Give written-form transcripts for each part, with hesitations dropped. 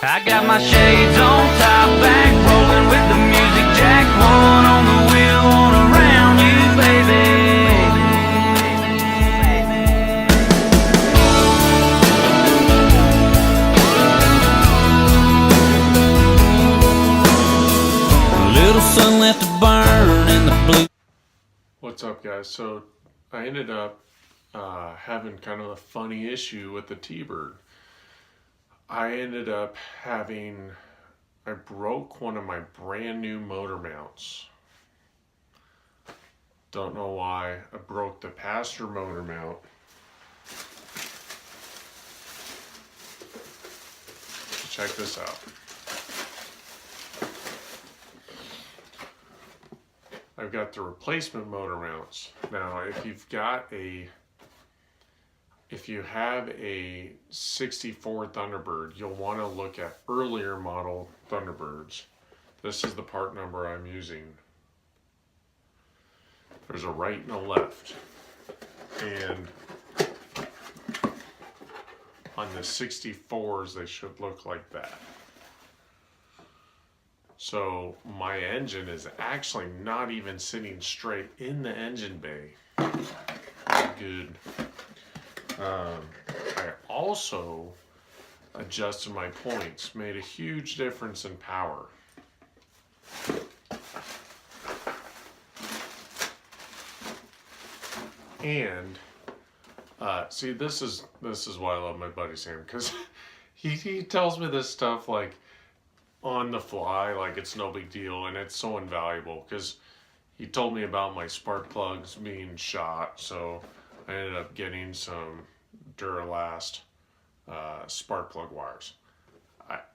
I got my shades on, top back, rolling with the music jack, one on the wheel, one around you, baby. A little sun left to burn in the blue. What's up, guys? So I ended up having kind of a funny issue with the T-Bird. I broke one of my brand new motor mounts. Don't know why. I broke the passenger motor mount. Check this out. I've got the replacement motor mounts. Now, if you have a 64 Thunderbird, you'll want to look at earlier model Thunderbirds. This is the part number I'm using. There's a right and a left. And on the 64s, they should look like that. So my engine is actually not even sitting straight in the engine bay. Good. I also adjusted my points, made a huge difference in power. And see, this is why I love my buddy Sam, because he tells me this stuff like on the fly, like it's no big deal, and it's so invaluable because he told me about my spark plugs being shot, so I ended up getting some Duralast spark plug wires.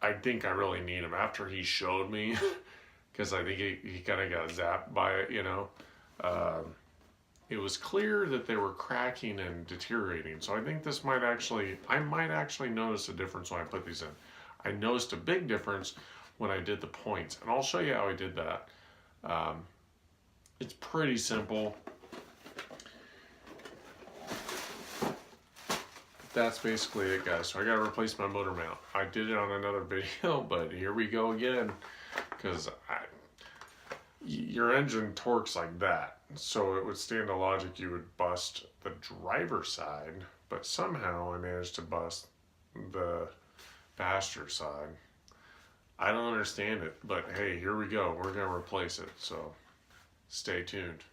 I think I really need them after he showed me, because I think he kind of got zapped by it, you know. It was clear that they were cracking and deteriorating, so I think I might actually notice a difference when I put these in. I noticed a big difference when I did the points, and I'll show you how I did that. It's pretty simple. That's basically it, guys. So I gotta replace my motor mount. I did it on another video, but here we go again, because your engine torques like that, so it would stand to logic you would bust the driver's side, but somehow I managed to bust the passenger side. I don't understand it, but hey, here we go. We're gonna replace it, so stay tuned.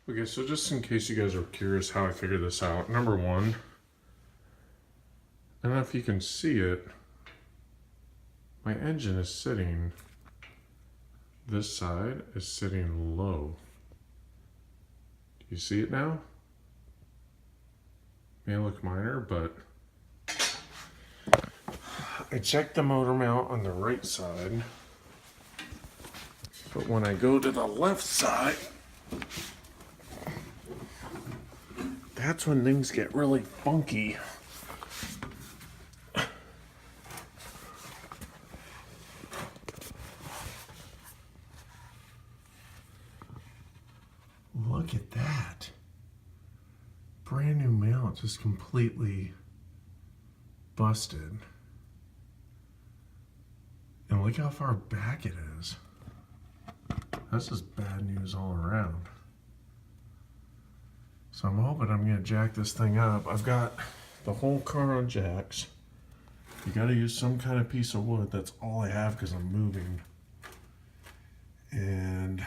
Okay, so just in case you guys are curious how I figured this out, number one, I don't know if you can see it, my engine is sitting, this side is sitting low. Do you see it now? May look minor, but I checked the motor mount on the right side, but when I go to the left side, that's when things get really funky. Look at that. Brand new mount, just completely busted. And look how far back it is. This is bad news all around. So I'm hoping I'm gonna jack this thing up. I've got the whole car on jacks. You gotta use some kind of piece of wood. That's all I have because I'm moving. And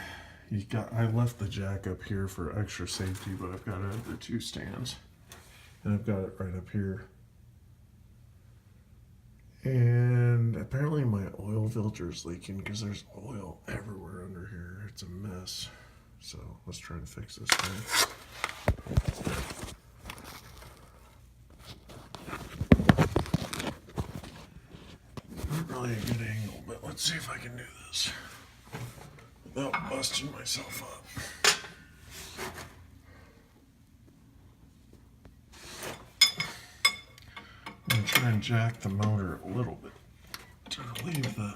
I left the jack up here for extra safety, but I've got it under 2 stands. And I've got it right up here. And apparently my oil filter is leaking because there's oil everywhere under here. It's a mess. So let's try and fix this thing. Not really a good angle, but let's see if I can do this without busting myself up. I'm going to try and jack the motor a little bit to relieve the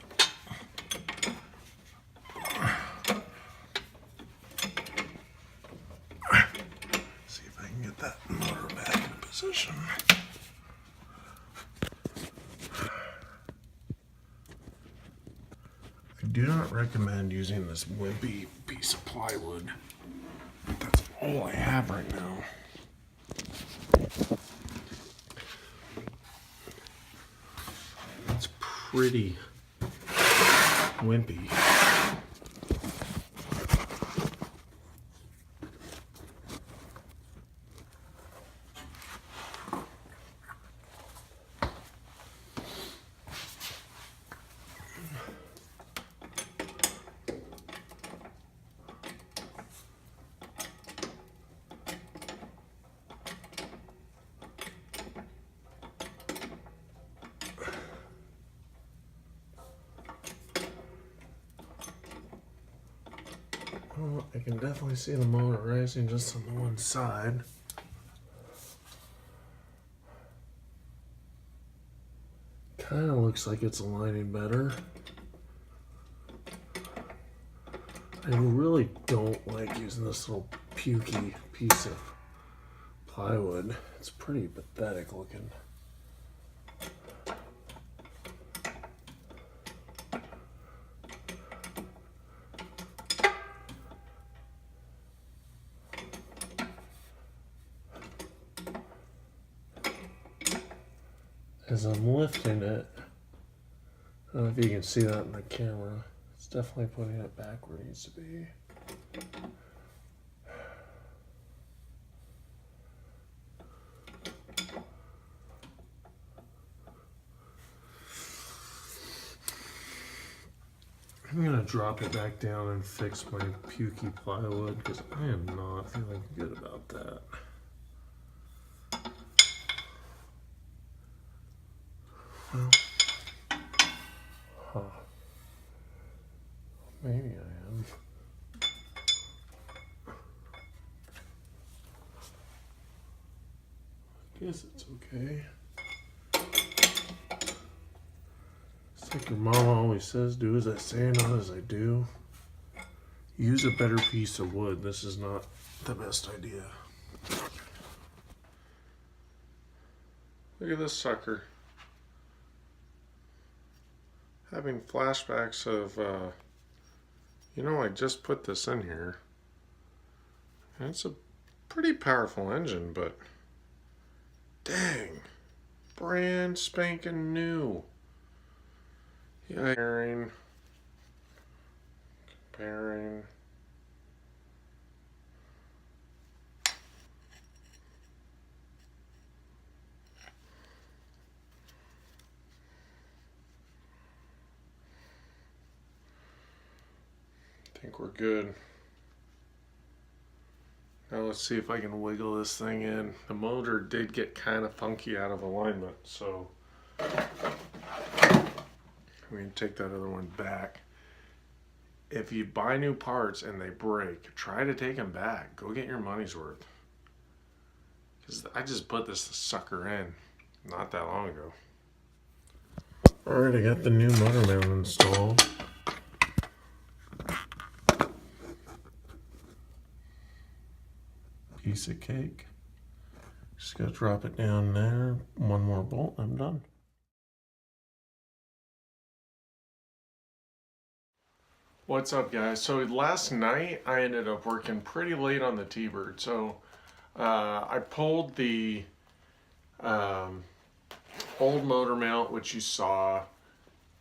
see if I can get that motor back in position. do not recommend using this wimpy piece of plywood. That's all I have right now. It's pretty wimpy. Well, I can definitely see the motor rising just on the one side. Kind of looks like it's aligning better. I really don't like using this little pukey piece of plywood. It's pretty pathetic looking. As I'm lifting it, I don't know if you can see that in the camera, it's definitely putting it back where it needs to be. I'm gonna drop it back down and fix my pukey plywood because I am not feeling good about that. Well, maybe I am. I guess it's okay. It's like your mama always says, do as I say, not as I do. Use a better piece of wood. This is not the best idea. Look at this sucker. Having flashbacks of, I just put this in here. And it's a pretty powerful engine, but dang, brand spanking new. Yeah, comparing. I think we're good. Now let's see if I can wiggle this thing in. The motor did get kind of funky out of alignment, so we can take that other one back. If you buy new parts and they break, try to take them back. Go get your money's worth. Because I just put this sucker in not that long ago. Alright, I got the new motor mount installed. Piece of cake. Just gotta drop it down there. One more bolt, I'm done. What's up, guys? So last night I ended up working pretty late on the T-Bird. So I pulled the old motor mount, which you saw,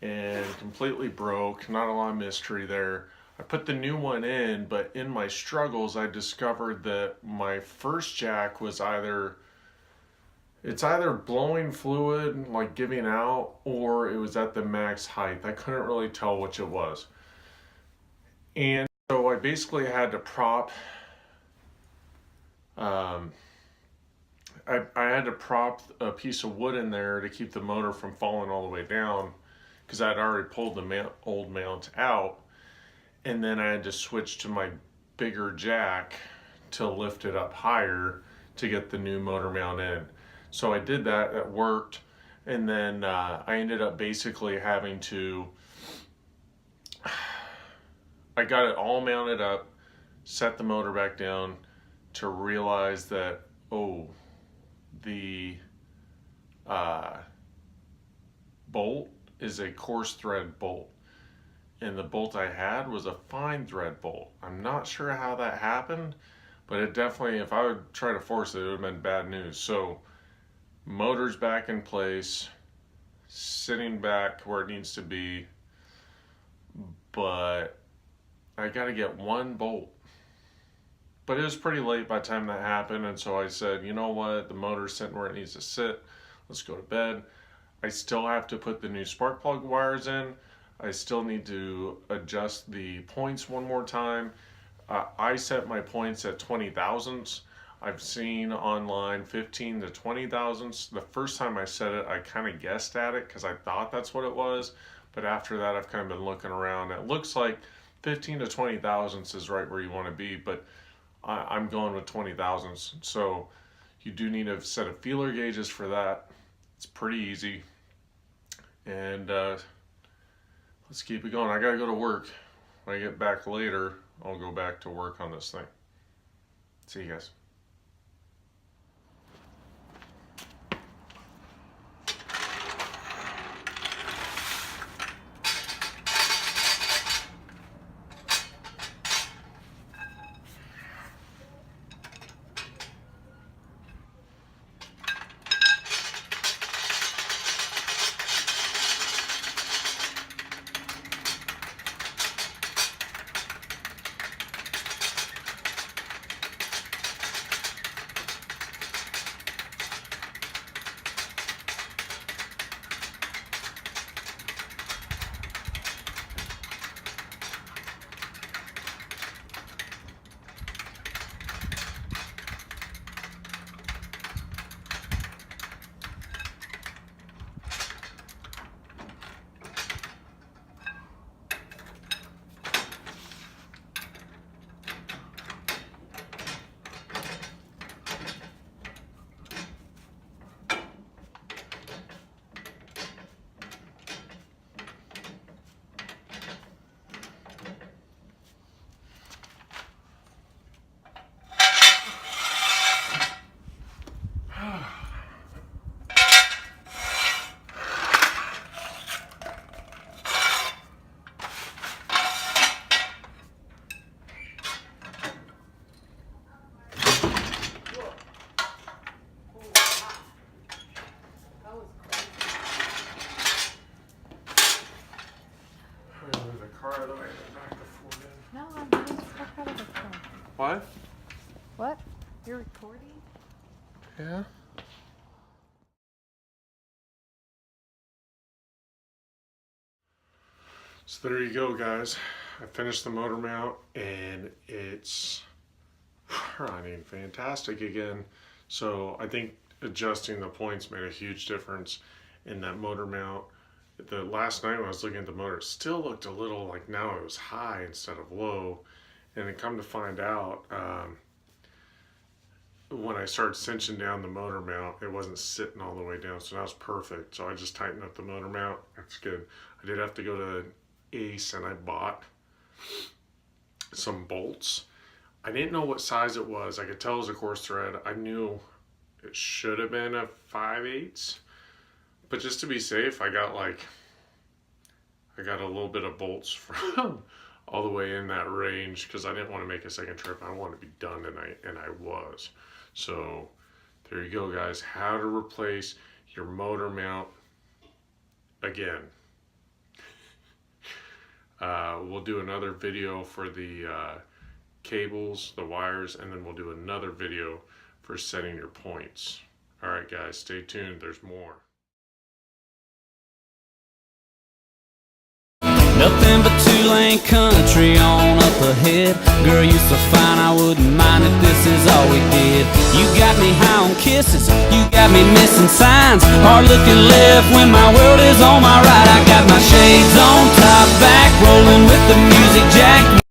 and completely broke. Not a lot of mystery there. I put the new one in, but in my struggles I discovered that my first jack was either blowing fluid, like giving out, or it was at the max height. I couldn't really tell which it was. And so I basically had to prop I had to prop a piece of wood in there to keep the motor from falling all the way down, because I'd already pulled the old mount out. And then I had to switch to my bigger jack to lift it up higher to get the new motor mount in. So I did that, it worked. And then I ended up basically having to, I got it all mounted up, set the motor back down to realize that, oh, the bolt is a coarse thread bolt. and the bolt I had was a fine thread bolt. I'm not sure how that happened, but it definitely, if I would try to force it, it would have been bad news. So motor's back in place, sitting back where it needs to be, but I got to get one bolt. But it was pretty late by the time that happened, and so I said, you know what, the motor's sitting where it needs to sit. Let's go to bed. I still have to put the new spark plug wires in. I still need to adjust the points one more time. I set my points at 20 thousandths. I've seen online 15 to 20 thousandths. The first time I set it, I kind of guessed at it because I thought that's what it was. But after that, I've kind of been looking around. It looks like 15 to 20 thousandths is right where you want to be, but I'm going with 20 thousandths. So you do need a set of feeler gauges for that. It's pretty easy. And let's keep it going. I gotta go to work. When I get back later, I'll go back to work on this thing. See you guys. No, I'm getting stuff out of the car. What? What? You're recording? Yeah. So there you go, guys. I finished the motor mount and it's running fantastic again. So I think adjusting the points made a huge difference in that motor mount. The last night when I was looking at the motor, it still looked a little like now it was high instead of low. And then come to find out, when I started cinching down the motor mount, it wasn't sitting all the way down, so that was perfect. So I just tightened up the motor mount. That's good. I did have to go to Ace and I bought some bolts. I didn't know what size it was. I could tell it was a coarse thread. I knew it should have been a 5/8, but just to be safe, I got a little bit of bolts from all the way in that range because I didn't want to make a second trip. I wanted to be done tonight, and I was. So there you go, guys. How to replace your motor mount again. We'll do another video for the cables, the wires, and then we'll do another video for setting your points. All right, guys, stay tuned. There's more. Nothing but two-lane country on up ahead. Girl, you so fine, I wouldn't mind if this is all we did. You got me high on kisses, you got me missing signs. Hard looking left when my world is on my right. I got my shades on, top back, rolling with the music jack.